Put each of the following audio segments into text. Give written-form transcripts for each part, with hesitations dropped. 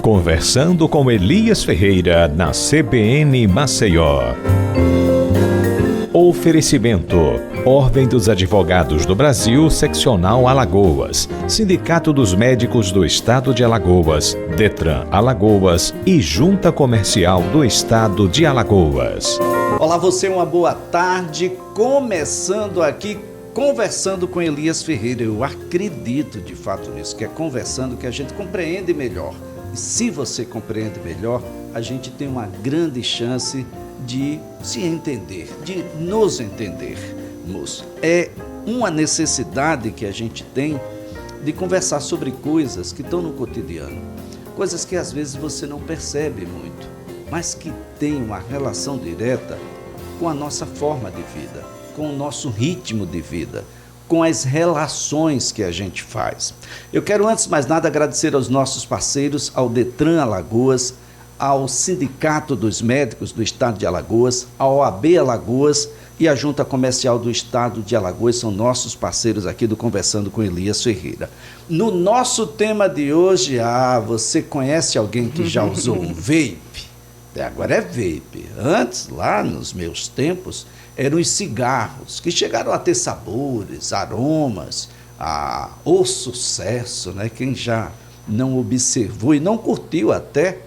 Conversando com Elias Ferreira na CBN Maceió. Oferecimento: Ordem dos Advogados do Brasil, Seccional Alagoas, Sindicato dos Médicos do Estado de Alagoas, Detran Alagoas e Junta Comercial do Estado de Alagoas. Olá, você, uma boa tarde. Começando aqui, Conversando com Elias Ferreira. Eu acredito de fato nisso, que é conversando que a gente compreende melhor. E se você compreende melhor, a gente tem uma grande chance de se entender, de nos entendermos. É uma necessidade que a gente tem de conversar sobre coisas que estão no cotidiano, coisas que às vezes você não percebe muito, mas que têm uma relação direta com a nossa forma de vida, com o nosso ritmo de vida, com as relações que a gente faz. Eu quero, antes de mais nada, agradecer aos nossos parceiros, ao Detran Alagoas, ao Sindicato dos Médicos do Estado de Alagoas, à OAB Alagoas e à Junta Comercial do Estado de Alagoas, são nossos parceiros aqui do Conversando com Elias Ferreira. No nosso tema de hoje, você conhece alguém que já usou um vape? Agora é vape. Antes, lá nos meus tempos, eram os cigarros, que chegaram a ter sabores, aromas, o sucesso, né? Quem já não observou e não curtiu até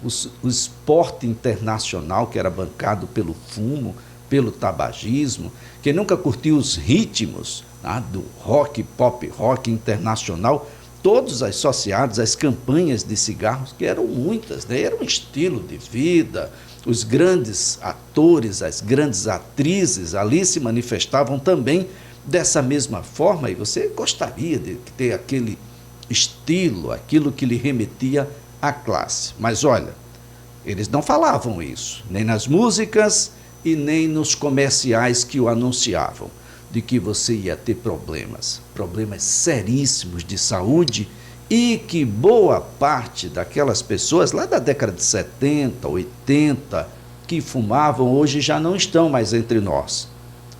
o esporte internacional, que era bancado pelo fumo, pelo tabagismo, quem nunca curtiu os ritmos do rock, pop rock internacional, todos associados às campanhas de cigarros, que eram muitas, né? Era um estilo de vida. Os grandes atores, as grandes atrizes ali se manifestavam também dessa mesma forma, e você gostaria de ter aquele estilo, aquilo que lhe remetia à classe. Mas olha, eles não falavam isso, nem nas músicas e nem nos comerciais que o anunciavam, de que você ia ter problemas seríssimos de saúde, e que boa parte daquelas pessoas lá da década de 70, 80, que fumavam, hoje já não estão mais entre nós,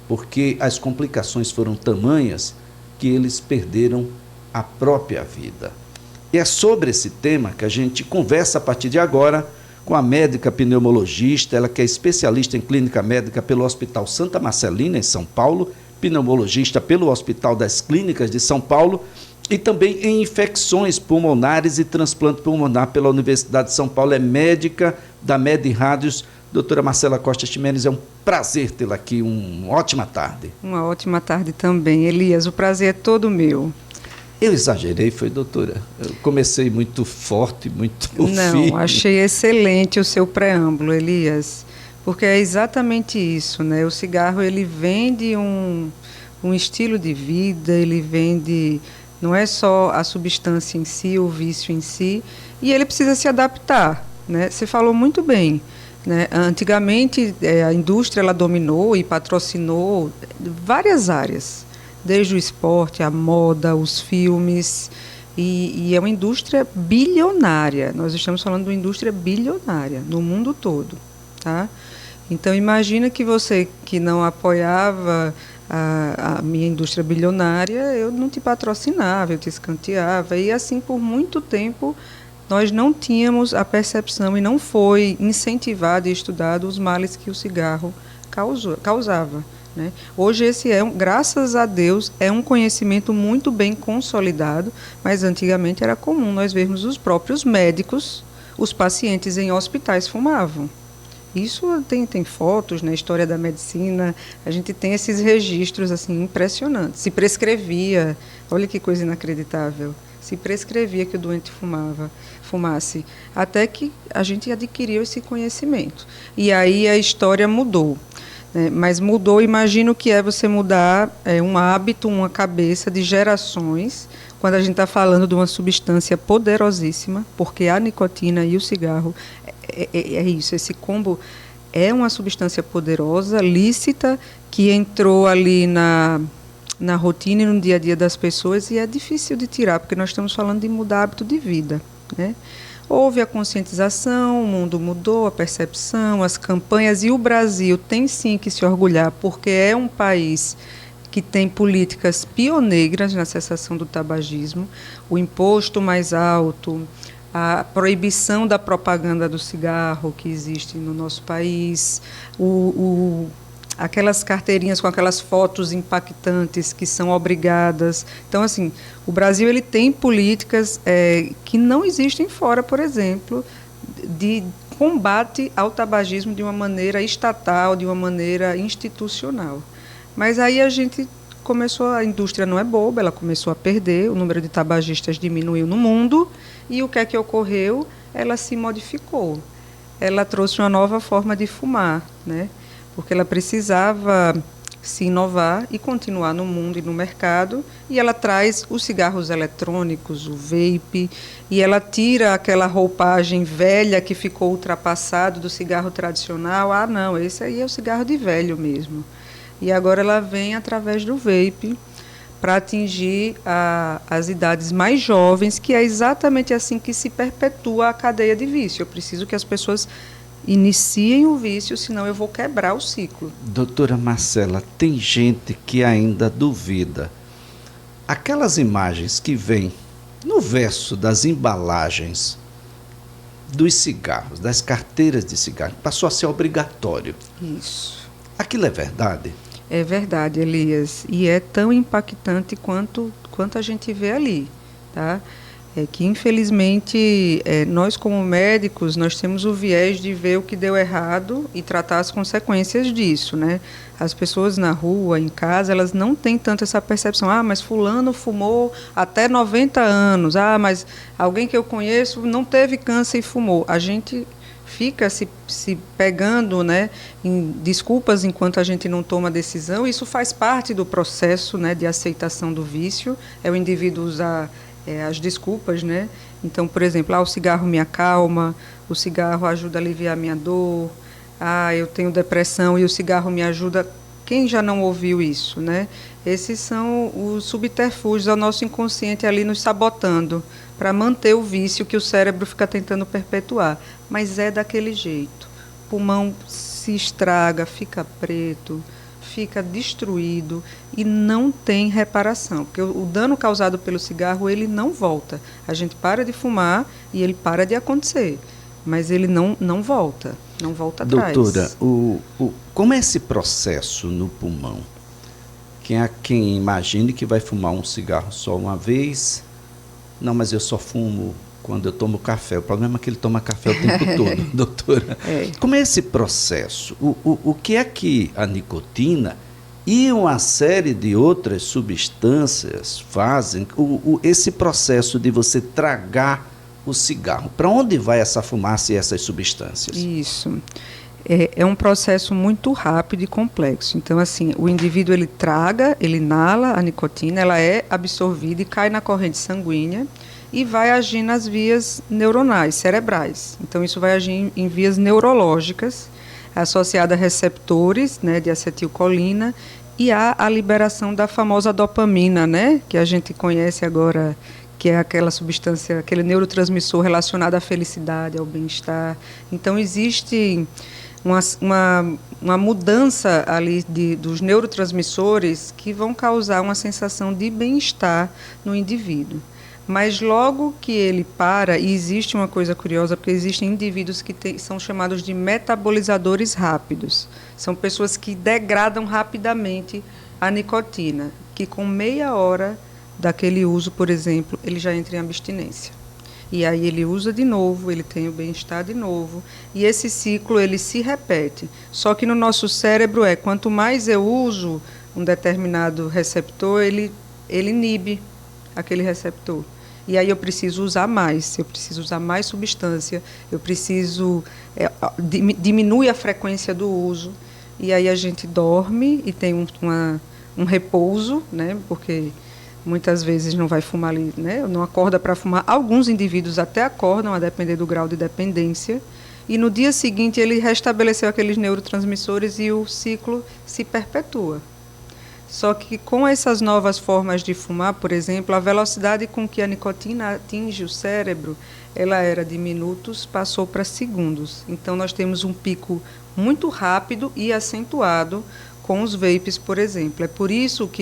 porque as complicações foram tamanhas que eles perderam a própria vida. E é sobre esse tema que a gente conversa a partir de agora com a médica pneumologista, ela que é especialista em clínica médica pelo Hospital Santa Marcelina, em São Paulo, pneumologista pelo Hospital das Clínicas de São Paulo, e também em infecções pulmonares e transplante pulmonar pela Universidade de São Paulo. É médica da Med-Rádios. Doutora Marcela Costa Ximenes, é um prazer tê-la aqui. Uma ótima tarde. Uma ótima tarde também, Elias. O prazer é todo meu. Eu exagerei, foi, doutora? Eu comecei muito forte, muito firme. Não, achei excelente o seu preâmbulo, Elias, porque é exatamente isso, né? O cigarro, ele vem de um estilo de vida, ele vem de... Não é só a substância em si, o vício em si, e ele precisa se adaptar, né? Você falou muito bem, né? Antigamente, a indústria ela dominou e patrocinou várias áreas, desde o esporte, a moda, os filmes, e é uma indústria bilionária. Nós estamos falando de uma indústria bilionária no mundo todo, tá? Então, imagina que você que não apoiava a minha indústria bilionária, eu não te patrocinava, eu te escanteava, e assim por muito tempo nós não tínhamos a percepção e não foi incentivado e estudado os males que o cigarro causava, né? Hoje esse graças a Deus, é um conhecimento muito bem consolidado, mas antigamente era comum nós vermos os próprios médicos, os pacientes em hospitais fumavam. Isso tem fotos na história da medicina, a gente tem esses registros assim, impressionantes. Se prescrevia, olha que coisa inacreditável, se prescrevia que o doente fumasse, até que a gente adquiriu esse conhecimento. E aí a história mudou, né? Mas mudou, imagino que é você mudar um hábito, uma cabeça de gerações, quando a gente está falando de uma substância poderosíssima, porque a nicotina e o cigarro, é isso, esse combo é uma substância poderosa, lícita, que entrou ali na rotina e no dia a dia das pessoas, e é difícil de tirar, porque nós estamos falando de mudar hábito de vida, né? Houve a conscientização, o mundo mudou, a percepção, as campanhas, e o Brasil tem sim que se orgulhar, porque é um país que tem políticas pioneiras na cessação do tabagismo, o imposto mais alto, a proibição da propaganda do cigarro que existe no nosso país, aquelas carteirinhas com aquelas fotos impactantes que são obrigadas. Então, assim, o Brasil ele tem políticas que não existem fora, por exemplo, de combate ao tabagismo de uma maneira estatal, de uma maneira institucional. Mas aí a gente a indústria não é boba, ela começou a perder, o número de tabagistas diminuiu no mundo, e o que é que ocorreu? Ela se modificou. Ela trouxe uma nova forma de fumar, né? Porque ela precisava se inovar e continuar no mundo e no mercado, e ela traz os cigarros eletrônicos, o vape, e ela tira aquela roupagem velha que ficou ultrapassado do cigarro tradicional. Ah, não, esse aí é o cigarro de velho mesmo. E agora ela vem através do vape para atingir as idades mais jovens, que é exatamente assim que se perpetua a cadeia de vício. Eu preciso que as pessoas iniciem o vício, senão eu vou quebrar o ciclo. Doutora Marcela, tem gente que ainda duvida. Aquelas imagens que vêm no verso das embalagens dos cigarros, das carteiras de cigarro, passou a ser obrigatório. Isso. Aquilo é verdade? É verdade, Elias. E é tão impactante quanto a gente vê ali, tá? É que, infelizmente, nós como médicos, nós temos o viés de ver o que deu errado e tratar as consequências disso, né? As pessoas na rua, em casa, elas não têm tanto essa percepção. Ah, mas fulano fumou até 90 anos. Ah, mas alguém que eu conheço não teve câncer e fumou. A gente fica se pegando, né, em desculpas enquanto a gente não toma decisão. Isso faz parte do processo, né, de aceitação do vício. É o indivíduo usar as desculpas, né? Então, por exemplo, o cigarro me acalma, o cigarro ajuda a aliviar a minha dor, eu tenho depressão e o cigarro me ajuda. Quem já não ouviu isso, né? Esses são os subterfúgios ao nosso inconsciente ali nos sabotando para manter o vício que o cérebro fica tentando perpetuar. Mas é daquele jeito. O pulmão se estraga, fica preto, fica destruído e não tem reparação, porque o dano causado pelo cigarro, ele não volta. A gente para de fumar e ele para de acontecer, mas ele não volta atrás. Doutora, como é esse processo no pulmão? Há quem imagine que vai fumar um cigarro só uma vez. Não, mas eu só fumo quando eu tomo café. O problema é que ele toma café o tempo todo, doutora. Como é esse processo? O que é que a nicotina e uma série de outras substâncias fazem esse processo de você tragar o cigarro? Para onde vai essa fumaça e essas substâncias? Isso. É um processo muito rápido e complexo. Então, assim, o indivíduo ele traga, ele inala a nicotina, ela é absorvida e cai na corrente sanguínea e vai agir nas vias neuronais, cerebrais. Então, isso vai agir em vias neurológicas, associada a receptores, né, de acetilcolina, e há a liberação da famosa dopamina, né, que a gente conhece agora, que é aquela substância, aquele neurotransmissor relacionado à felicidade, ao bem-estar. Então, existe uma mudança ali dos neurotransmissores que vão causar uma sensação de bem-estar no indivíduo. Mas logo que ele para, e existe uma coisa curiosa, porque existem indivíduos que são chamados de metabolizadores rápidos. São pessoas que degradam rapidamente a nicotina, que com meia hora daquele uso, por exemplo, ele já entra em abstinência. E aí ele usa de novo, ele tem o bem-estar de novo, e esse ciclo ele se repete. Só que no nosso cérebro quanto mais eu uso um determinado receptor, ele inibe aquele receptor. E aí eu preciso usar mais substância, eu preciso diminui a frequência do uso, e aí a gente dorme e tem um repouso, né, porque muitas vezes não vai fumar ali, né, não acorda para fumar. Alguns indivíduos até acordam, a depender do grau de dependência, e no dia seguinte ele restabeleceu aqueles neurotransmissores e o ciclo se perpetua. Só que com essas novas formas de fumar, por exemplo, a velocidade com que a nicotina atinge o cérebro, ela era de minutos, passou para segundos. Então nós temos um pico muito rápido e acentuado com os vapes, por exemplo. É por isso que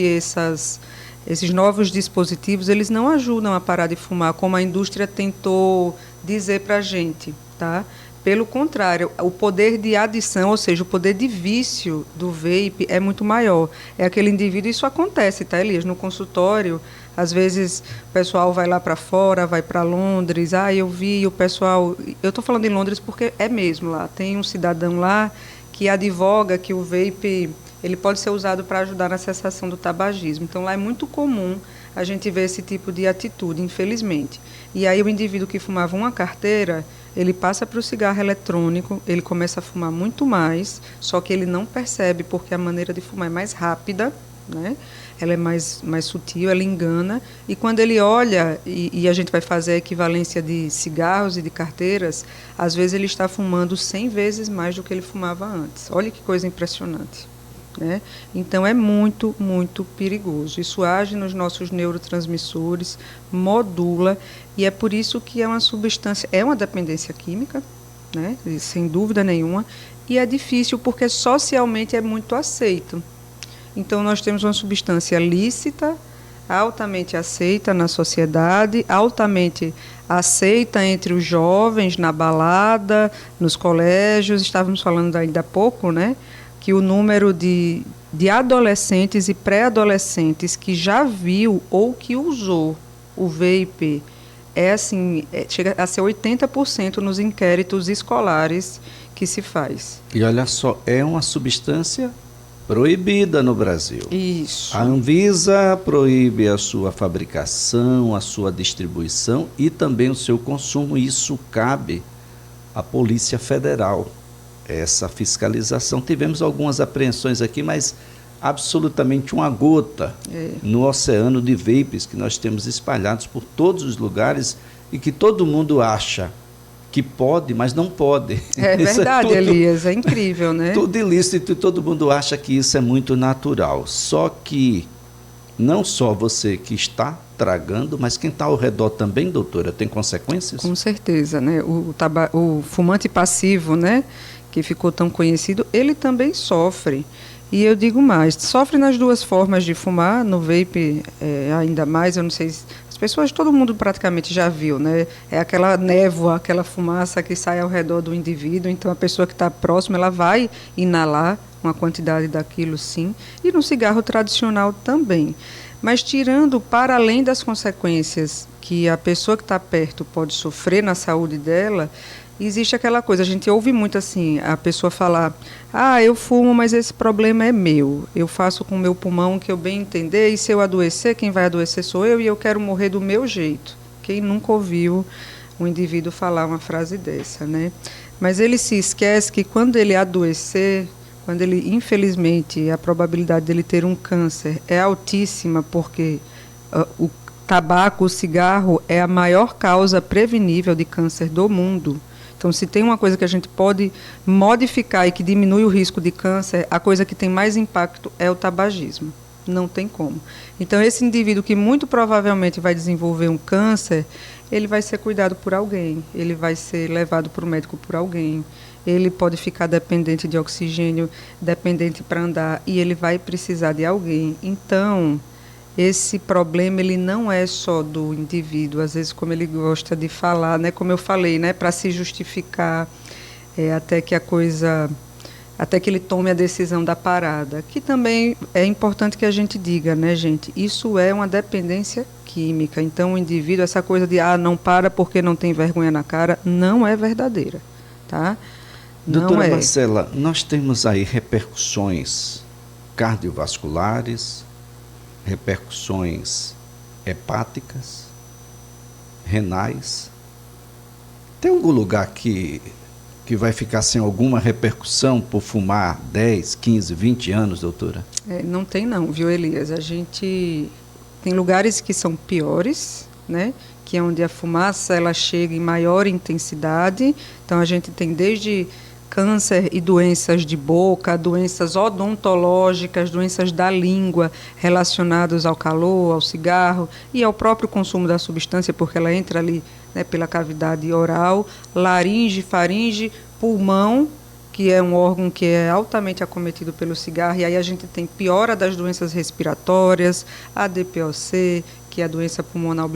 esses novos dispositivos, eles não ajudam a parar de fumar, como a indústria tentou dizer para a gente, tá? Pelo contrário, o poder de adição, ou seja, o poder de vício do vape é muito maior. É aquele indivíduo, isso acontece, tá, Elias? No consultório, às vezes o pessoal vai lá para fora, vai para Londres, eu vi o pessoal... Eu estou falando em Londres porque é mesmo lá. Tem um cidadão lá que advoga que o vape ele pode ser usado para ajudar na cessação do tabagismo. Então, lá é muito comum a gente ver esse tipo de atitude, infelizmente. E aí o indivíduo que fumava uma carteira, ele passa para o cigarro eletrônico, ele começa a fumar muito mais, só que ele não percebe porque a maneira de fumar é mais rápida, né? Ela é mais sutil, ela engana. E quando ele olha, e a gente vai fazer a equivalência de cigarros e de carteiras, às vezes ele está fumando 100 vezes mais do que ele fumava antes. Olha que coisa impressionante. Né? Então, é muito, muito perigoso. Isso age nos nossos neurotransmissores, modula, e é por isso que é uma substância, é uma dependência química, né? Sem dúvida nenhuma, e é difícil porque socialmente é muito aceito. Então, nós temos uma substância lícita, altamente aceita na sociedade, altamente aceita entre os jovens, na balada, nos colégios. Estávamos falando ainda há pouco, né? Que o número de adolescentes e pré-adolescentes que já viu ou que usou o vape chega a ser 80% nos inquéritos escolares que se faz. E olha só, é uma substância proibida no Brasil. Isso. A Anvisa proíbe a sua fabricação, a sua distribuição e também o seu consumo. Isso cabe à Polícia Federal. Essa fiscalização. Tivemos algumas apreensões aqui, mas absolutamente uma gota no oceano de vapes que nós temos espalhados por todos os lugares e que todo mundo acha que pode, mas não pode. É verdade, Elias, é incrível, né? Tudo ilícito e todo mundo acha que isso é muito natural. Só que não só você que está tragando, mas quem está ao redor também, doutora, tem consequências? Com certeza, né? O fumante passivo, né? Que ficou tão conhecido, ele também sofre. E eu digo mais, sofre nas duas formas de fumar, no vape ainda mais, eu não sei, as pessoas, todo mundo praticamente já viu, né? É aquela névoa, aquela fumaça que sai ao redor do indivíduo, então a pessoa que está próxima, ela vai inalar uma quantidade daquilo, sim, e no cigarro tradicional também. Mas tirando, para além das consequências que a pessoa que está perto pode sofrer na saúde dela, existe aquela coisa, a gente ouve muito assim, a pessoa falar, eu fumo, mas esse problema é meu, eu faço com o meu pulmão o que eu bem entender, e se eu adoecer, quem vai adoecer sou eu, e eu quero morrer do meu jeito. Quem nunca ouviu um indivíduo falar uma frase dessa, né? Mas ele se esquece que quando ele adoecer, quando ele, infelizmente, a probabilidade dele ter um câncer é altíssima, porque o tabaco, o cigarro, é a maior causa prevenível de câncer do mundo. Então, se tem uma coisa que a gente pode modificar e que diminui o risco de câncer, a coisa que tem mais impacto é o tabagismo. Não tem como. Então, esse indivíduo que muito provavelmente vai desenvolver um câncer, ele vai ser cuidado por alguém, ele vai ser levado para o médico por alguém, ele pode ficar dependente de oxigênio, dependente para andar, e ele vai precisar de alguém. Então, esse problema ele não é só do indivíduo, às vezes como ele gosta de falar, né, como eu falei, né, para se justificar até que ele tome a decisão da parada, que também é importante que a gente diga, né, gente, isso é uma dependência química. Então o indivíduo, essa coisa de não para porque não tem vergonha na cara, não é verdadeira, tá? Doutora Marcela, nós temos aí repercussões cardiovasculares, repercussões hepáticas, renais. Tem algum lugar que vai ficar sem alguma repercussão por fumar 10, 15, 20 anos, doutora? Não tem não, viu, Elias? A gente tem lugares que são piores, né? Que é onde a fumaça ela chega em maior intensidade. Então a gente tem desde câncer e doenças de boca, doenças odontológicas, doenças da língua relacionadas ao calor, ao cigarro e ao próprio consumo da substância, porque ela entra ali, né, pela cavidade oral, laringe, faringe, pulmão, que é um órgão que é altamente acometido pelo cigarro, e aí a gente tem piora das doenças respiratórias, a DPOC, que é a doença pulmonar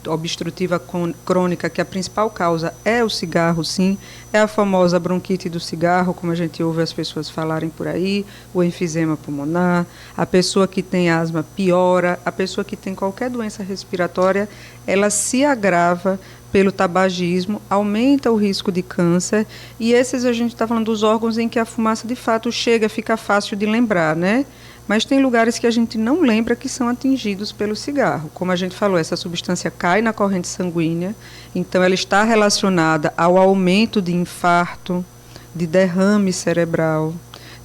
obstrutiva crônica, que a principal causa é o cigarro, sim, é a famosa bronquite do cigarro, como a gente ouve as pessoas falarem por aí, o enfisema pulmonar, a pessoa que tem asma piora, a pessoa que tem qualquer doença respiratória, ela se agrava pelo tabagismo, aumenta o risco de câncer, e esses a gente está falando dos órgãos em que a fumaça de fato chega, fica fácil de lembrar, né? Mas tem lugares que a gente não lembra que são atingidos pelo cigarro. Como a gente falou, essa substância cai na corrente sanguínea, então ela está relacionada ao aumento de infarto, de derrame cerebral,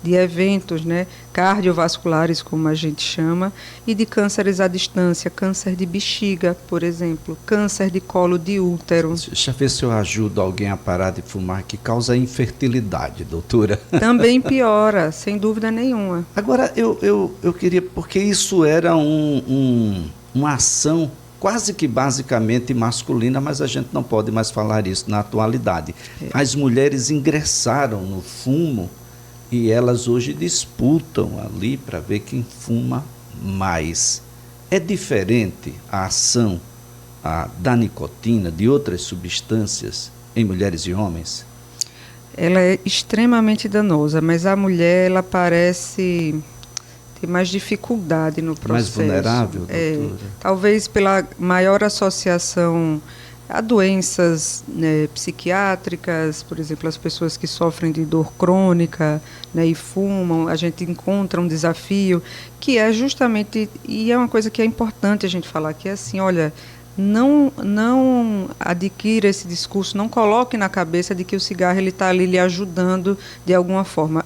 de eventos, né, cardiovasculares, como a gente chama, e de cânceres à distância, câncer de bexiga, por exemplo, câncer de colo de útero. Deixa eu ver se eu ajudo alguém a parar de fumar, que causa infertilidade, doutora. Também piora, sem dúvida nenhuma. Agora, eu queria, porque isso era uma ação quase que basicamente masculina, mas a gente não pode mais falar isso na atualidade. As mulheres ingressaram no fumo, e elas hoje disputam ali para ver quem fuma mais. É diferente a ação da nicotina, de outras substâncias, em mulheres e homens? Ela é extremamente danosa, mas a mulher, ela parece ter mais dificuldade no processo. Mais vulnerável, doutora? Talvez pela maior associação a doenças, né, psiquiátricas, por exemplo, as pessoas que sofrem de dor crônica, né, e fumam, a gente encontra um desafio que é justamente, e é uma coisa que é importante a gente falar, que é assim, olha, não adquira esse discurso, não coloque na cabeça de que o cigarro está ali lhe ajudando de alguma forma.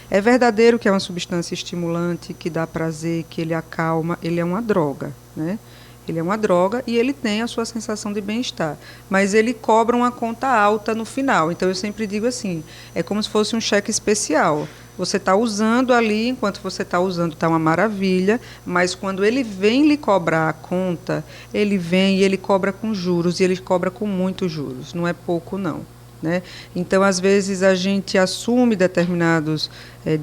É verdadeiro que é uma substância estimulante, que dá prazer, que ele acalma, ele é uma droga, né? Ele é uma droga e ele tem a sua sensação de bem-estar, mas ele cobra uma conta alta no final. Então eu sempre digo assim, é como se fosse um cheque especial. Você está usando ali, enquanto você está usando está uma maravilha, mas quando ele vem lhe cobrar a conta, ele vem e ele cobra com juros, e ele cobra com muitos juros, não é pouco não. Né? Então, às vezes, a gente assume determinados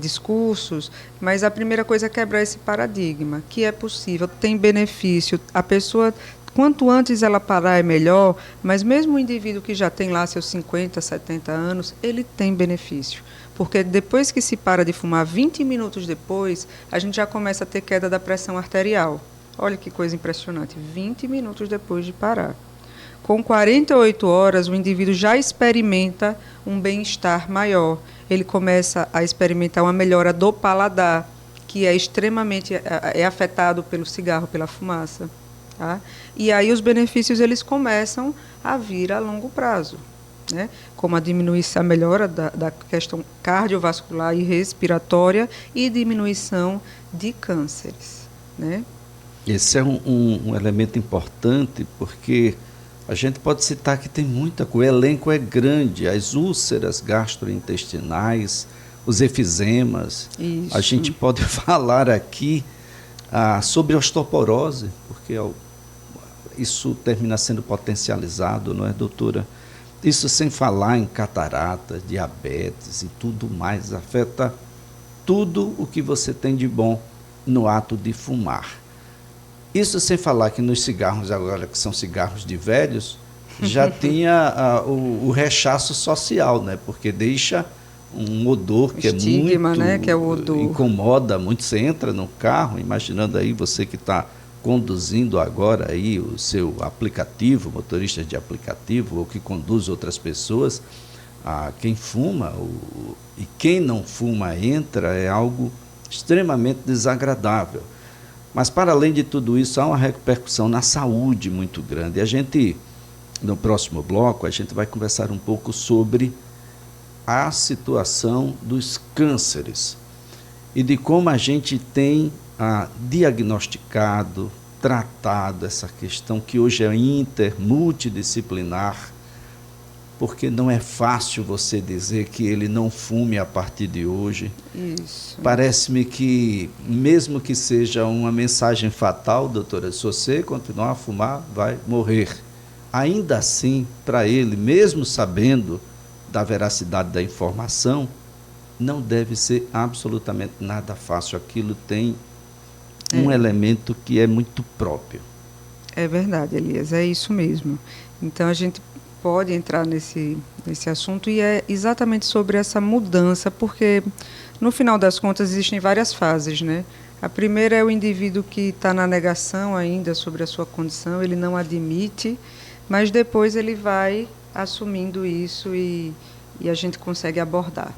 discursos, mas a primeira coisa é quebrar esse paradigma, que é possível, tem benefício. A pessoa, quanto antes ela parar é melhor, mas mesmo o indivíduo que já tem lá seus 50, 70 anos, ele tem benefício. Porque depois que se para de fumar, 20 minutos depois, a gente já começa a ter queda da pressão arterial. Olha que coisa impressionante, 20 minutos depois de parar. Com 48 horas, o indivíduo já experimenta um bem-estar maior. Ele começa a experimentar uma melhora do paladar, que é extremamente afetado pelo cigarro, pela fumaça. Tá? E aí os benefícios eles começam a vir a longo prazo, né? Como a melhora da questão cardiovascular e respiratória e diminuição de cânceres. Né? Esse é um elemento importante, porque a gente pode citar que tem muita coisa, o elenco é grande, as úlceras gastrointestinais, os efezemas. Isso. A gente pode falar aqui sobre osteoporose, porque isso termina sendo potencializado, não é, doutora? Isso sem falar em catarata, diabetes e tudo mais, afeta tudo o que você tem de bom no ato de fumar. Isso sem falar que nos cigarros, agora que são cigarros de velhos, já tinha o rechaço social, né? Porque deixa um odor que estigma, é muito, né? Que é o odor. Incomoda muito. Você entra no carro, imaginando aí você que está conduzindo agora aí o seu aplicativo, motorista de aplicativo, ou que conduz outras pessoas, quem fuma e quem não fuma entra, é algo extremamente desagradável. Mas, para além de tudo isso, há uma repercussão na saúde muito grande. E no próximo bloco, a gente vai conversar um pouco sobre a situação dos cânceres e de como a gente tem diagnosticado, tratado essa questão que hoje é multidisciplinar, porque não é fácil você dizer que ele não fume a partir de hoje. Isso. Parece-me que, mesmo que seja uma mensagem fatal, doutora, se você continuar a fumar, vai morrer. Ainda assim, para ele, mesmo sabendo da veracidade da informação, não deve ser absolutamente nada fácil. Aquilo tem um elemento que é muito próprio. É verdade, Elias, é isso mesmo. Então, a gente pode entrar nesse assunto e é exatamente sobre essa mudança, porque, no final das contas, existem várias fases, né? A primeira é o indivíduo que está na negação ainda sobre a sua condição, ele não admite, mas depois ele vai assumindo isso e a gente consegue abordar.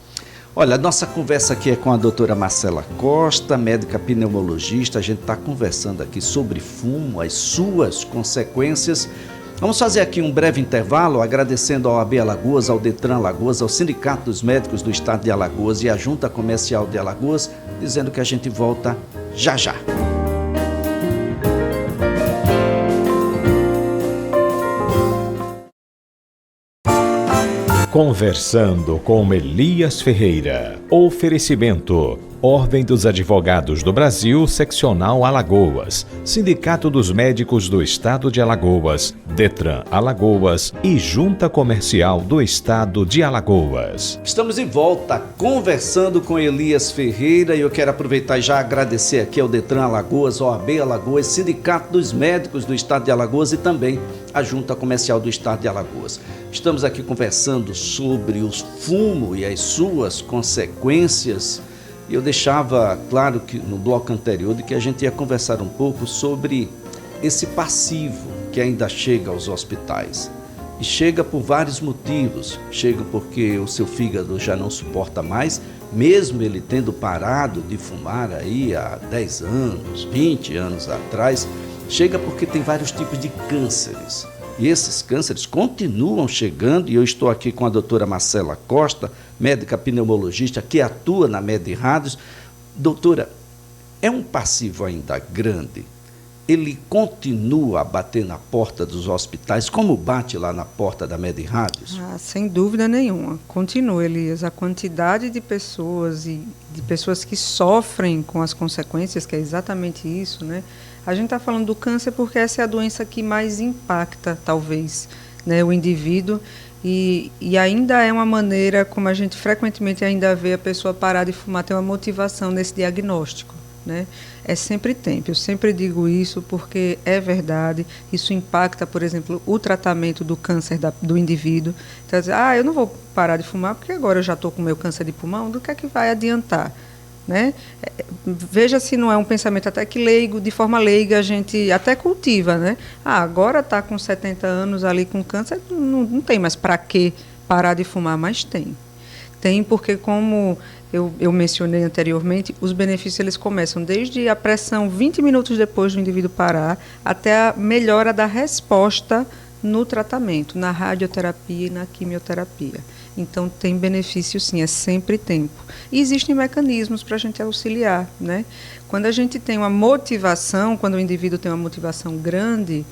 Olha, a nossa conversa aqui é com a doutora Marcela Costa, médica pneumologista. A gente está conversando aqui sobre fumo, as suas consequências. Vamos fazer aqui um breve intervalo, agradecendo ao AB Alagoas, ao Detran Alagoas, ao Sindicato dos Médicos do Estado de Alagoas e à Junta Comercial de Alagoas, dizendo que a gente volta já já. Conversando com Elias Ferreira. Oferecimento: Ordem dos Advogados do Brasil, Seccional Alagoas, Sindicato dos Médicos do Estado de Alagoas, Detran Alagoas e Junta Comercial do Estado de Alagoas. Estamos de volta conversando com Elias Ferreira e eu quero aproveitar e já agradecer aqui ao Detran Alagoas, OAB Alagoas, Sindicato dos Médicos do Estado de Alagoas e também a Junta Comercial do Estado de Alagoas. Estamos aqui conversando sobre o fumo e as suas consequências. E eu deixava claro que no bloco anterior de que a gente ia conversar um pouco sobre esse passivo que ainda chega aos hospitais. E chega por vários motivos. Chega porque o seu fígado já não suporta mais, mesmo ele tendo parado de fumar aí há 10 anos, 20 anos atrás. Chega porque tem vários tipos de cânceres. E esses cânceres continuam chegando, e eu estou aqui com a doutora Marcela Costa, médica pneumologista, que atua na Medirradios. Doutora, é um passivo ainda grande? Ele continua a bater na porta dos hospitais, como bate lá na porta da Medirradios? Sem dúvida nenhuma. Continua, Elias. A quantidade de pessoas e de pessoas que sofrem com as consequências, que é exatamente isso, né? A gente está falando do câncer porque essa é a doença que mais impacta, talvez, né, o indivíduo. E ainda é uma maneira, como a gente frequentemente ainda vê a pessoa parar de fumar, ter uma motivação nesse diagnóstico, né? É sempre tempo. Eu sempre digo isso porque é verdade. Isso impacta, por exemplo, o tratamento do câncer do indivíduo. Então, eu não vou parar de fumar porque agora eu já estou com o meu câncer de pulmão, do que é que vai adiantar? Né? Veja se não é um pensamento até que leigo, de forma leiga a gente até cultiva, né? Agora está com 70 anos ali com câncer, não tem mais para que parar de fumar, mas tem. Tem porque, como eu mencionei anteriormente, os benefícios eles começam desde a pressão 20 minutos depois do indivíduo parar até a melhora da resposta no tratamento, na radioterapia e na quimioterapia. Então, tem benefício sim, é sempre tempo. E existem mecanismos para a gente auxiliar, né? Quando a gente tem uma motivação, quando o indivíduo tem uma motivação grande,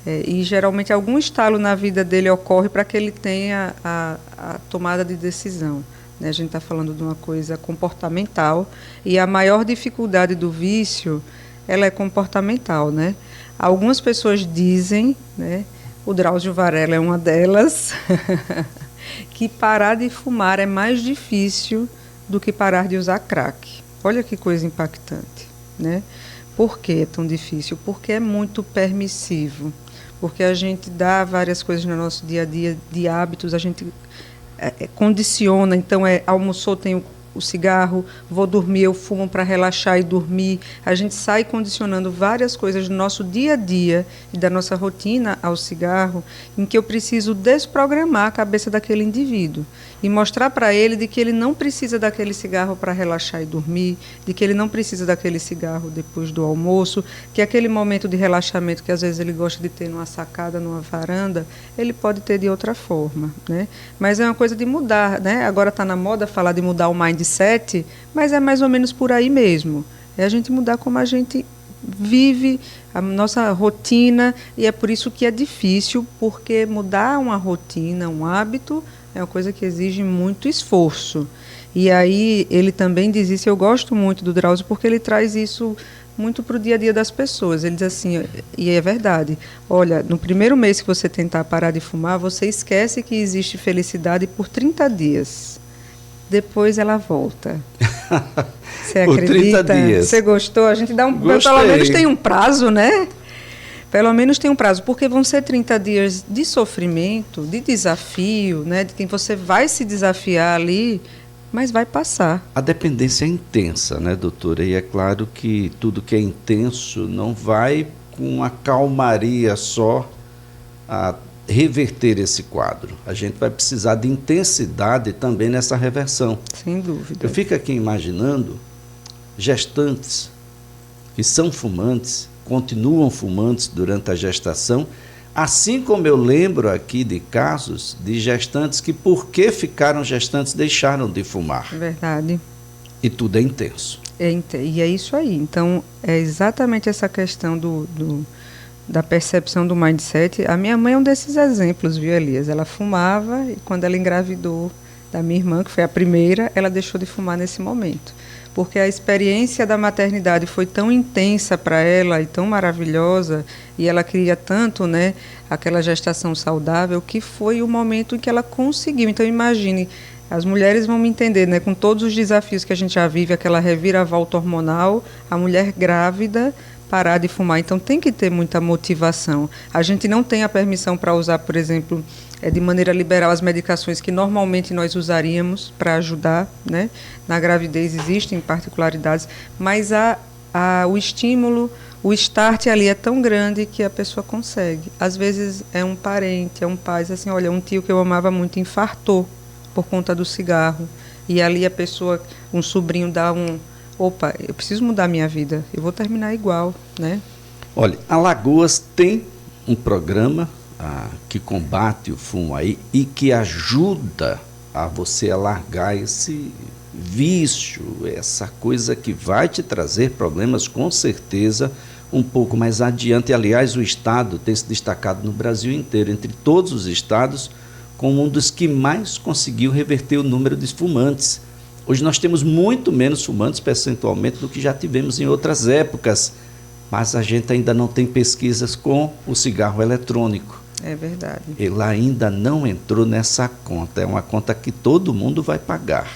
e geralmente algum estalo na vida dele ocorre para que ele tenha a tomada de decisão, né? A gente está falando de uma coisa comportamental, e a maior dificuldade do vício, ela é comportamental, né? Algumas pessoas dizem, né? O Drauzio Varela é uma delas, que parar de fumar é mais difícil do que parar de usar crack. Olha que coisa impactante, né? Por que é tão difícil? Porque é muito permissivo. Porque a gente dá várias coisas no nosso dia a dia de hábitos, a gente condiciona. Então, almoçou, tem o cigarro, vou dormir, eu fumo para relaxar e dormir. A gente sai condicionando várias coisas do nosso dia a dia e da nossa rotina ao cigarro, em que eu preciso desprogramar a cabeça daquele indivíduo e mostrar para ele de que ele não precisa daquele cigarro para relaxar e dormir, de que ele não precisa daquele cigarro depois do almoço, que aquele momento de relaxamento que às vezes ele gosta de ter numa sacada, numa varanda, ele pode ter de outra forma, né? Mas é uma coisa de mudar, né? Agora está na moda falar de mudar o mindset, mas é mais ou menos por aí mesmo. É a gente mudar como a gente vive, a nossa rotina, e é por isso que é difícil, porque mudar uma rotina, um hábito, é uma coisa que exige muito esforço. E aí ele também diz isso, eu gosto muito do Drauzio, porque ele traz isso muito para o dia a dia das pessoas. Ele diz assim, e é verdade, olha, no primeiro mês que você tentar parar de fumar, você esquece que existe felicidade por 30 dias. depois ela volta. Você Por acredita? 30 dias. Você gostou? A gente dá Gostei. pelo menos tem um prazo, né? Pelo menos tem um prazo, porque vão ser 30 dias de sofrimento, de desafio, né? De quem você vai se desafiar ali, mas vai passar. A dependência é intensa, né, doutora? E é claro que tudo que é intenso não vai com a calmaria só a reverter esse quadro. A gente vai precisar de intensidade também nessa reversão. Sem dúvida. Eu fico aqui imaginando gestantes que são fumantes, continuam fumantes durante a gestação, assim como eu lembro aqui de casos de gestantes que, porque ficaram gestantes, deixaram de fumar. Verdade. E tudo é intenso. E é isso aí. Então, é exatamente essa questão da percepção do mindset. A minha mãe é um desses exemplos, viu, Elias? Ela fumava e quando ela engravidou da minha irmã, que foi a primeira, ela deixou de fumar nesse momento. Porque a experiência da maternidade foi tão intensa para ela e tão maravilhosa, e ela queria tanto, né, aquela gestação saudável, que foi o momento em que ela conseguiu. Então, imagine, as mulheres vão me entender, né, com todos os desafios que a gente já vive, aquela reviravolta hormonal, a mulher grávida parar de fumar. Então, tem que ter muita motivação. A gente não tem a permissão para usar, por exemplo, de maneira liberal as medicações que normalmente nós usaríamos para ajudar, né? Na gravidez existem particularidades, mas o estímulo, o start ali é tão grande que a pessoa consegue. Às vezes é um parente, é um pai, assim, olha, um tio que eu amava muito infartou por conta do cigarro, e ali a pessoa, um sobrinho dá opa, eu preciso mudar a minha vida, eu vou terminar igual, né? Olha, Alagoas tem um programa que combate o fumo aí e que ajuda a você a largar esse vício, essa coisa que vai te trazer problemas com certeza um pouco mais adiante. Aliás, o estado tem se destacado no Brasil inteiro, entre todos os estados, como um dos que mais conseguiu reverter o número de fumantes. Hoje nós temos muito menos fumantes percentualmente do que já tivemos em outras épocas, mas a gente ainda não tem pesquisas com o cigarro eletrônico. É verdade. Ele ainda não entrou nessa conta, é uma conta que todo mundo vai pagar,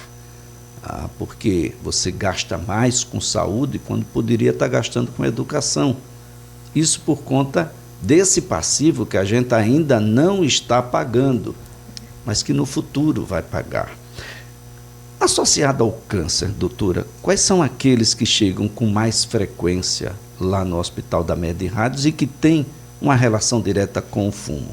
porque você gasta mais com saúde quando poderia estar gastando com educação. Isso por conta desse passivo que a gente ainda não está pagando, mas que no futuro vai pagar. Associado ao câncer, doutora, quais são aqueles que chegam com mais frequência lá no Hospital da Med Rádios e que têm uma relação direta com o fumo?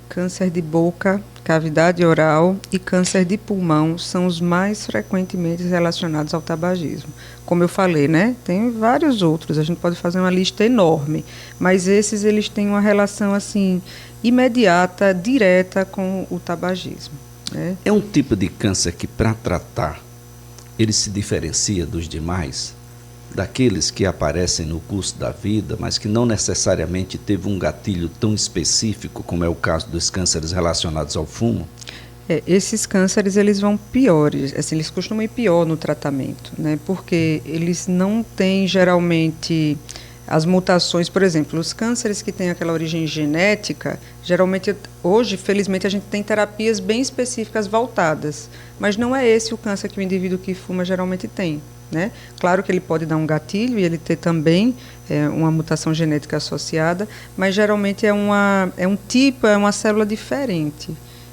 Câncer de boca, cavidade oral e câncer de pulmão são os mais frequentemente relacionados ao tabagismo. Como eu falei, né? Tem vários outros, a gente pode fazer uma lista enorme, mas esses eles têm uma relação assim imediata, direta com o tabagismo. É um tipo de câncer que, para tratar, ele se diferencia dos demais, daqueles que aparecem no curso da vida, mas que não necessariamente teve um gatilho tão específico, como é o caso dos cânceres relacionados ao fumo? Esses cânceres, eles vão piores, assim, eles costumam ir pior no tratamento, né? Porque eles não têm, geralmente, as mutações, por exemplo, os cânceres que têm aquela origem genética, geralmente, hoje, felizmente, a gente tem terapias bem específicas voltadas, mas não é esse o câncer que o indivíduo que fuma geralmente tem. Né? Claro que ele pode dar um gatilho e ele ter também uma mutação genética associada, mas geralmente é uma célula diferente.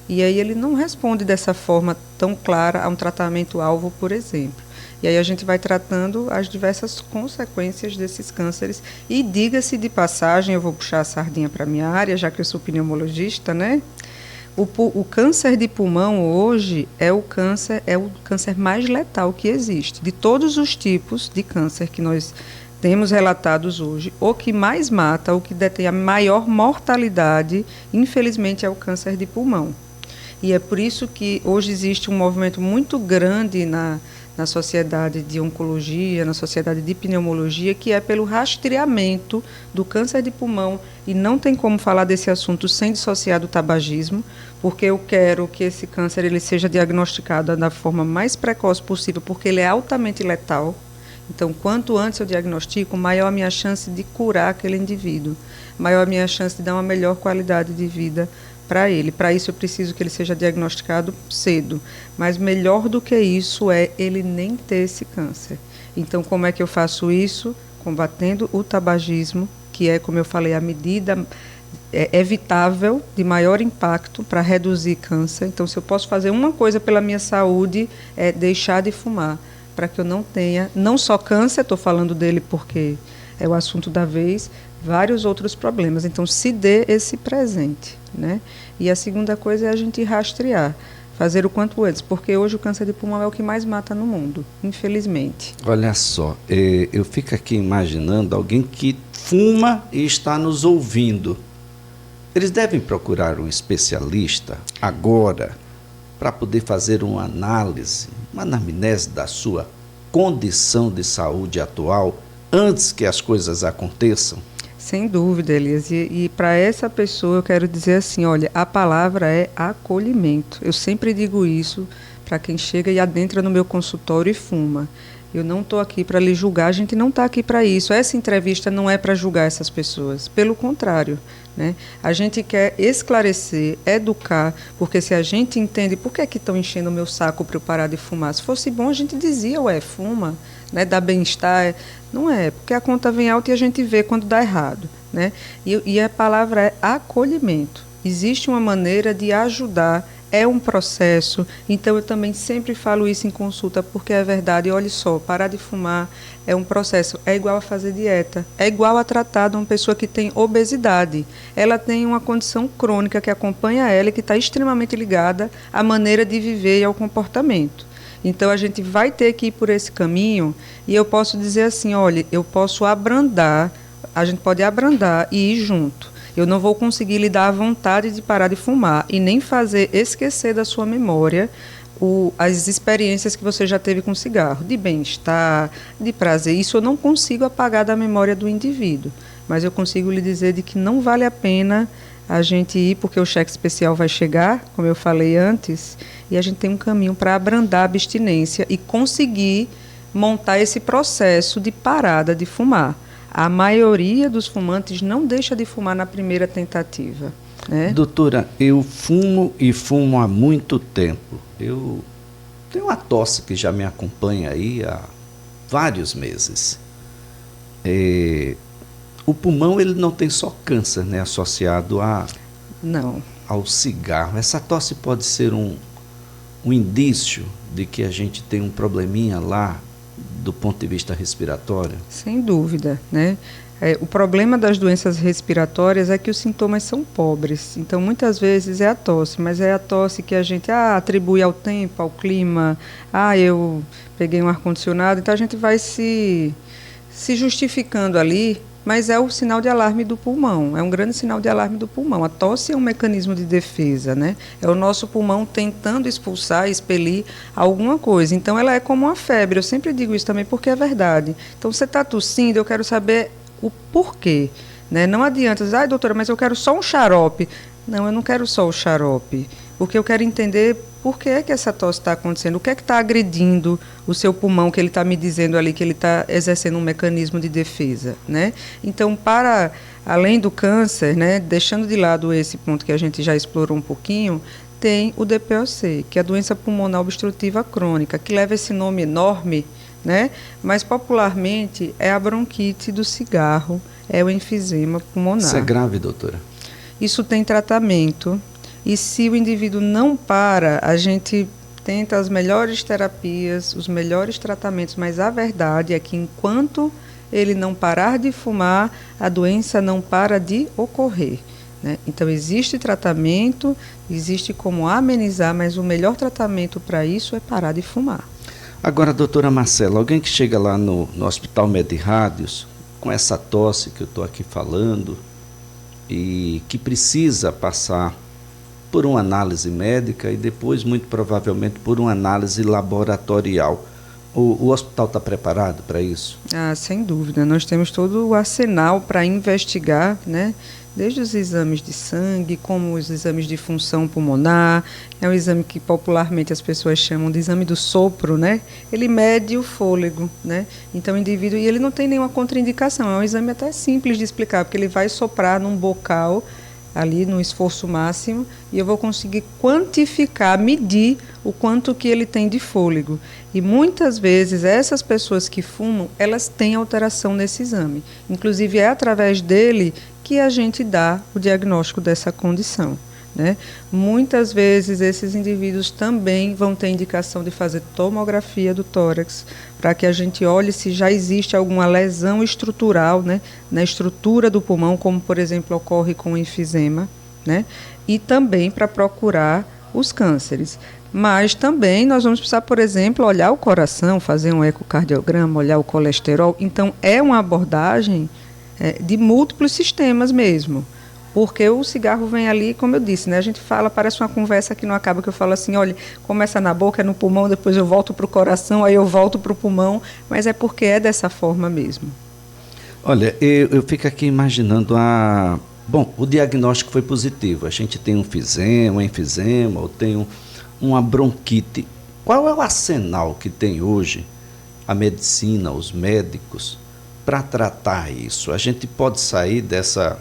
E aí ele não responde dessa forma tão clara a um tratamento-alvo, por exemplo. E aí a gente vai tratando as diversas consequências desses cânceres. E diga-se de passagem, eu vou puxar a sardinha para a minha área, já que eu sou pneumologista, né? O câncer de pulmão hoje é o câncer mais letal que existe. De todos os tipos de câncer que nós temos relatados hoje, o que mais mata, o que detém a maior mortalidade, infelizmente, é o câncer de pulmão. E é por isso que hoje existe um movimento muito grande na sociedade de oncologia, na sociedade de pneumologia, que é pelo rastreamento do câncer de pulmão, e não tem como falar desse assunto sem dissociar do tabagismo, porque eu quero que esse câncer ele seja diagnosticado da forma mais precoce possível, porque ele é altamente letal. Então, quanto antes eu diagnostico, maior a minha chance de curar aquele indivíduo, maior a minha chance de dar uma melhor qualidade de vida para ele. Para isso eu preciso que ele seja diagnosticado cedo. Mas melhor do que isso é ele nem ter esse câncer. Então, como é que eu faço isso? Combatendo o tabagismo, que é, como eu falei, a medida evitável de maior impacto para reduzir câncer. Então, se eu posso fazer uma coisa pela minha saúde, é deixar de fumar, para que eu não tenha, não só câncer, estou falando dele porque é o assunto da vez, vários outros problemas. Então, se dê esse presente, né? E a segunda coisa é a gente rastrear, fazer o quanto antes, porque hoje o câncer de pulmão é o que mais mata no mundo, infelizmente. Olha só, eu fico aqui imaginando alguém que fuma e está nos ouvindo. Eles devem procurar um especialista agora para poder fazer uma análise, uma anamnese da sua condição de saúde atual antes que as coisas aconteçam? Sem dúvida, Elias. E para essa pessoa eu quero dizer assim, olha, a palavra é acolhimento. Eu sempre digo isso para quem chega e adentra no meu consultório e fuma. Eu não estou aqui para lhe julgar, a gente não está aqui para isso. Essa entrevista não é para julgar essas pessoas, pelo contrário, né? A gente quer esclarecer, educar, porque se a gente entende por que estão enchendo o meu saco para eu parar de fumar, se fosse bom a gente dizia, ué, fuma, né, dá bem-estar, não é, porque a conta vem alta e a gente vê quando dá errado, né? E a palavra é acolhimento. Existe uma maneira de ajudar. É um processo, então eu também sempre falo isso em consulta, porque é verdade. Olha só, parar de fumar é um processo, é igual a fazer dieta, é igual a tratar de uma pessoa que tem obesidade. Ela tem uma condição crônica que acompanha ela e que está extremamente ligada à maneira de viver e ao comportamento. Então a gente vai ter que ir por esse caminho e eu posso dizer assim, olha, eu posso abrandar, a gente pode abrandar e ir junto. Eu não vou conseguir lhe dar a vontade de parar de fumar e nem fazer esquecer da sua memória as experiências que você já teve com cigarro, de bem-estar, de prazer. Isso eu não consigo apagar da memória do indivíduo, mas eu consigo lhe dizer de que não vale a pena a gente ir, porque o cheque especial vai chegar, como eu falei antes, e a gente tem um caminho para abrandar a abstinência e conseguir montar esse processo de parada de fumar. A maioria dos fumantes não deixa de fumar na primeira tentativa, né? Doutora, eu fumo e fumo há muito tempo. Eu tenho uma tosse que já me acompanha aí há vários meses. O pulmão ele não tem só câncer, né, associado ao cigarro. Essa tosse pode ser um indício de que a gente tem um probleminha lá do ponto de vista respiratório? Sem dúvida, né? O problema das doenças respiratórias é que os sintomas são pobres. Então, muitas vezes é a tosse, mas é a tosse que a gente atribui ao tempo, ao clima. Eu peguei um ar-condicionado, então a gente vai se justificando ali, mas é o sinal de alarme do pulmão, é um grande sinal de alarme do pulmão. A tosse é um mecanismo de defesa, né? É o nosso pulmão tentando expulsar, expelir alguma coisa. Então, ela é como uma febre, eu sempre digo isso também porque é verdade. Então, você está tossindo, eu quero saber o porquê, né? Não adianta dizer, doutora, mas eu quero só um xarope. Não, eu não quero só o xarope, porque eu quero entender por que é que essa tosse está acontecendo, o que é que está agredindo o seu pulmão, que ele está me dizendo ali que ele está exercendo um mecanismo de defesa, né? Então, para além do câncer, né, deixando de lado esse ponto que a gente já explorou um pouquinho, tem o DPOC, que é a doença pulmonar obstrutiva crônica, que leva esse nome enorme, né? Mas popularmente é a bronquite do cigarro, é o enfisema pulmonar. Isso é grave, doutora? Isso tem tratamento. E se o indivíduo não para, a gente tenta as melhores terapias, os melhores tratamentos, mas a verdade é que enquanto ele não parar de fumar, a doença não para de ocorrer, né? Então, existe tratamento, existe como amenizar, mas o melhor tratamento para isso é parar de fumar. Agora, doutora Marcela, alguém que chega lá no Hospital Medirrádios com essa tosse que eu estou aqui falando e que precisa passar por uma análise médica e depois, muito provavelmente, por uma análise laboratorial. O hospital está preparado para isso? Sem dúvida. Nós temos todo o arsenal para investigar, né? Desde os exames de sangue, como os exames de função pulmonar, é um exame que popularmente as pessoas chamam de exame do sopro, né? Ele mede o fôlego, né? Então o indivíduo, e ele não tem nenhuma contraindicação, é um exame até simples de explicar, porque ele vai soprar num bocal ali no esforço máximo, e eu vou conseguir quantificar, medir o quanto que ele tem de fôlego. E muitas vezes essas pessoas que fumam, elas têm alteração nesse exame. Inclusive é através dele que a gente dá o diagnóstico dessa condição, né? Muitas vezes esses indivíduos também vão ter indicação de fazer tomografia do tórax, para que a gente olhe se já existe alguma lesão estrutural, né, na estrutura do pulmão, como por exemplo ocorre com o enfisema, né, e também para procurar os cânceres. Mas também nós vamos precisar, por exemplo, olhar o coração, fazer um ecocardiograma, olhar o colesterol. Então é uma abordagem de múltiplos sistemas mesmo. Porque o cigarro vem ali, como eu disse, né? A gente fala, parece uma conversa que não acaba, que eu falo assim, olha, começa na boca, é no pulmão, depois eu volto para o coração, aí eu volto para o pulmão, mas é porque é dessa forma mesmo. Olha, eu fico aqui imaginando Bom, o diagnóstico foi positivo, a gente tem um enfisema, ou tem uma bronquite. Qual é o arsenal que tem hoje a medicina, os médicos, para tratar isso? A gente pode sair dessa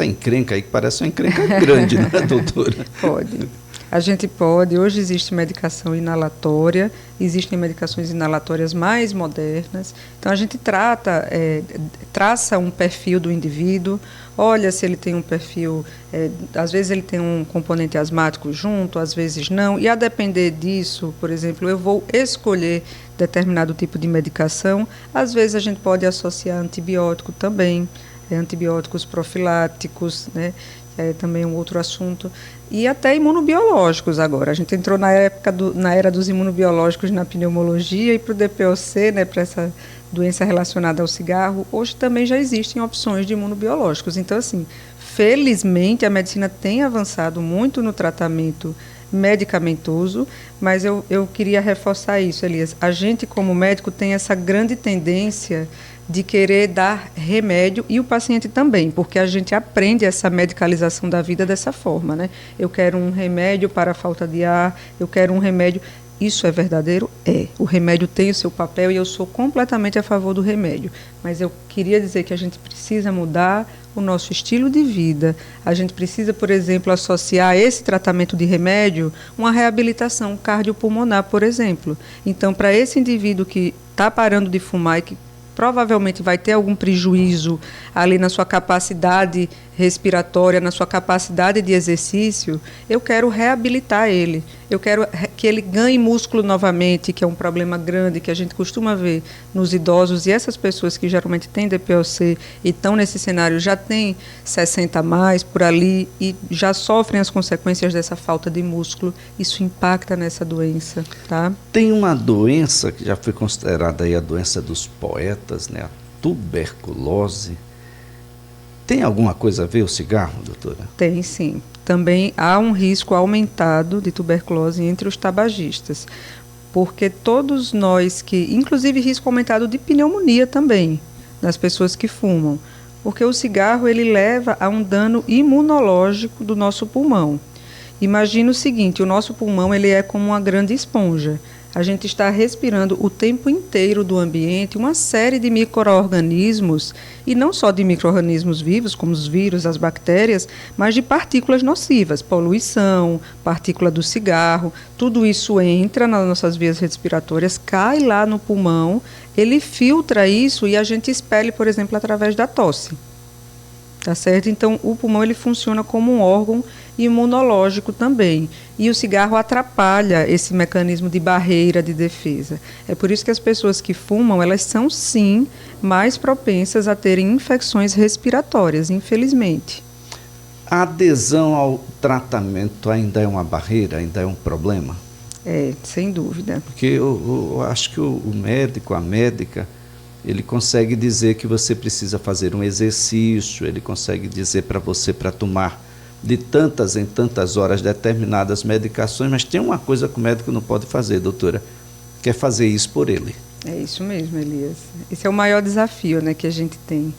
encrenca aí, que parece uma encrenca grande, né, doutora? Pode. A gente pode. Hoje existe medicação inalatória, existem medicações inalatórias mais modernas. Então, a gente traça um perfil do indivíduo, olha se ele tem um perfil, às vezes ele tem um componente asmático junto, às vezes não, e a depender disso, por exemplo, eu vou escolher determinado tipo de medicação. Às vezes a gente pode associar antibiótico também, antibióticos profiláticos, né? É também um outro assunto, e até imunobiológicos agora. A gente entrou na era dos imunobiológicos na pneumologia, e para o DPOC, né, para essa doença relacionada ao cigarro, hoje também já existem opções de imunobiológicos. Então, assim, felizmente a medicina tem avançado muito no tratamento medicamentoso, mas eu queria reforçar isso, Elias. A gente, como médico, tem essa grande tendência de querer dar remédio, e o paciente também, porque a gente aprende essa medicalização da vida dessa forma, né? Eu quero um remédio para a falta de ar, eu quero um remédio. Isso é verdadeiro? É. O remédio tem o seu papel e eu sou completamente a favor do remédio. Mas eu queria dizer que a gente precisa mudar o nosso estilo de vida. A gente precisa, por exemplo, associar a esse tratamento de remédio uma reabilitação cardiopulmonar, por exemplo. Então, para esse indivíduo que está parando de fumar e que provavelmente vai ter algum prejuízo ali na sua capacidade respiratória, na sua capacidade de exercício, eu quero reabilitar ele. Eu quero que ele ganhe músculo novamente, que é um problema grande que a gente costuma ver nos idosos, e essas pessoas que geralmente têm DPOC e estão nesse cenário já têm 60 a mais por ali e já sofrem as consequências dessa falta de músculo. Isso impacta nessa doença, tá? Tem uma doença que já foi considerada aí a doença dos poetas, né? A tuberculose. Tem alguma coisa a ver o cigarro, doutora? Tem, sim. Também há um risco aumentado de tuberculose entre os tabagistas, porque todos nós inclusive risco aumentado de pneumonia também, nas pessoas que fumam, porque o cigarro ele leva a um dano imunológico do nosso pulmão. Imagina o seguinte, o nosso pulmão ele é como uma grande esponja. A gente está respirando o tempo inteiro do ambiente uma série de micro-organismos, e não só de micro-organismos vivos, como os vírus, as bactérias, mas de partículas nocivas, poluição, partícula do cigarro, tudo isso entra nas nossas vias respiratórias, cai lá no pulmão, ele filtra isso e a gente expele, por exemplo, através da tosse. Tá certo? Então, o pulmão ele funciona como um órgão imunológico também. E o cigarro atrapalha esse mecanismo de barreira de defesa. É por isso que as pessoas que fumam, elas são, sim, mais propensas a terem infecções respiratórias, infelizmente. A adesão ao tratamento ainda é uma barreira, ainda é um problema? É, sem dúvida. Porque eu acho que o médico, a médica, ele consegue dizer que você precisa fazer um exercício, ele consegue dizer para você para tomar de tantas em tantas horas determinadas medicações, mas tem uma coisa que o médico não pode fazer, doutora, que é fazer isso por ele. É isso mesmo, Elias. Esse é o maior desafio, né, que a gente tem.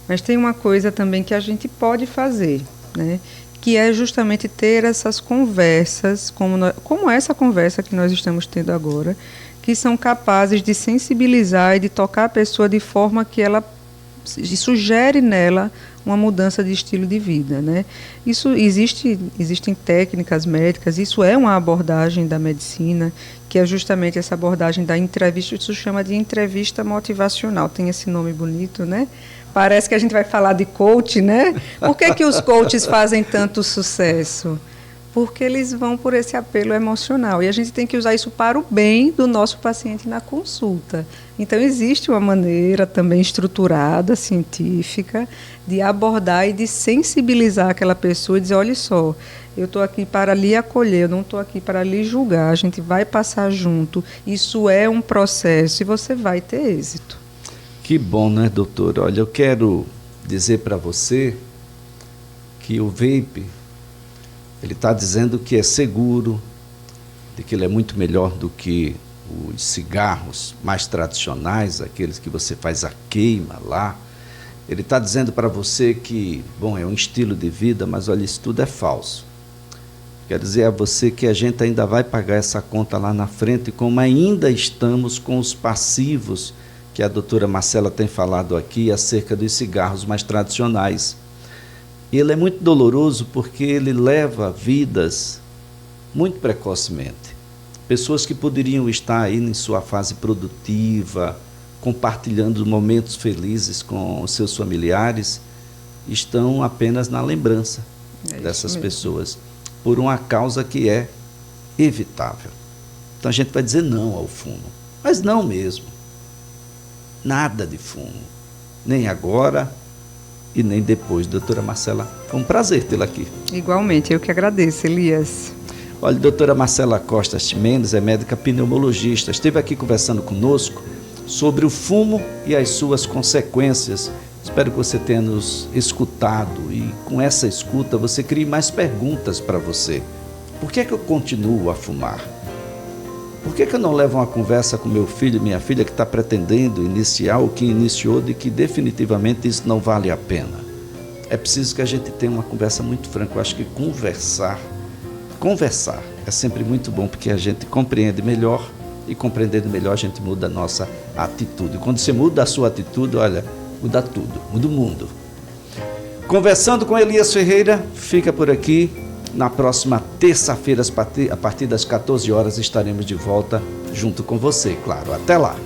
Mas tem uma coisa também que a gente pode fazer, né, que é justamente ter essas conversas, como essa conversa que nós estamos tendo agora, que são capazes de sensibilizar e de tocar a pessoa de forma que ela isso gere nela uma mudança de estilo de vida, né? Isso existem técnicas médicas, isso é uma abordagem da medicina, que é justamente essa abordagem da entrevista, isso chama de entrevista motivacional, tem esse nome bonito, né? Parece que a gente vai falar de coach, né? Por que os coaches fazem tanto sucesso? Porque eles vão por esse apelo emocional. E a gente tem que usar isso para o bem do nosso paciente na consulta. Então, existe uma maneira também estruturada, científica, de abordar e de sensibilizar aquela pessoa e dizer, olha só, eu estou aqui para lhe acolher, eu não estou aqui para lhe julgar, a gente vai passar junto. Isso é um processo e você vai ter êxito. Que bom, né, doutor? Olha, eu quero dizer para você que o vape, ele está dizendo que é seguro, de que ele é muito melhor do que os cigarros mais tradicionais, aqueles que você faz a queima lá. Ele está dizendo para você que, bom, é um estilo de vida, mas olha, isso tudo é falso. Quer dizer a você que a gente ainda vai pagar essa conta lá na frente, como ainda estamos com os passivos que a doutora Marcela tem falado aqui acerca dos cigarros mais tradicionais. Ele é muito doloroso porque ele leva vidas muito precocemente. Pessoas que poderiam estar aí em sua fase produtiva, compartilhando momentos felizes com os seus familiares, estão apenas na lembrança dessas pessoas, por uma causa que é evitável. Então a gente vai dizer não ao fumo, mas não mesmo. Nada de fumo, nem agora e nem depois. Doutora Marcela, foi um prazer tê-la aqui. Igualmente, eu que agradeço, Elias. Olha, doutora Marcela Costa Mendes é médica pneumologista, esteve aqui conversando conosco sobre o fumo e as suas consequências. Espero que você tenha nos escutado e com essa escuta você crie mais perguntas para você. Por que é que eu continuo a fumar? Por que eu não levo uma conversa com meu filho e minha filha que está pretendendo iniciar o que iniciou, de que definitivamente isso não vale a pena? É preciso que a gente tenha uma conversa muito franca. Eu acho que conversar é sempre muito bom, porque a gente compreende melhor e compreendendo melhor a gente muda a nossa atitude. Quando você muda a sua atitude, olha, muda tudo, muda o mundo. Conversando com Elias Ferreira, fica por aqui. Na próxima terça-feira, a partir das 14 horas, estaremos de volta junto com você, claro. Até lá!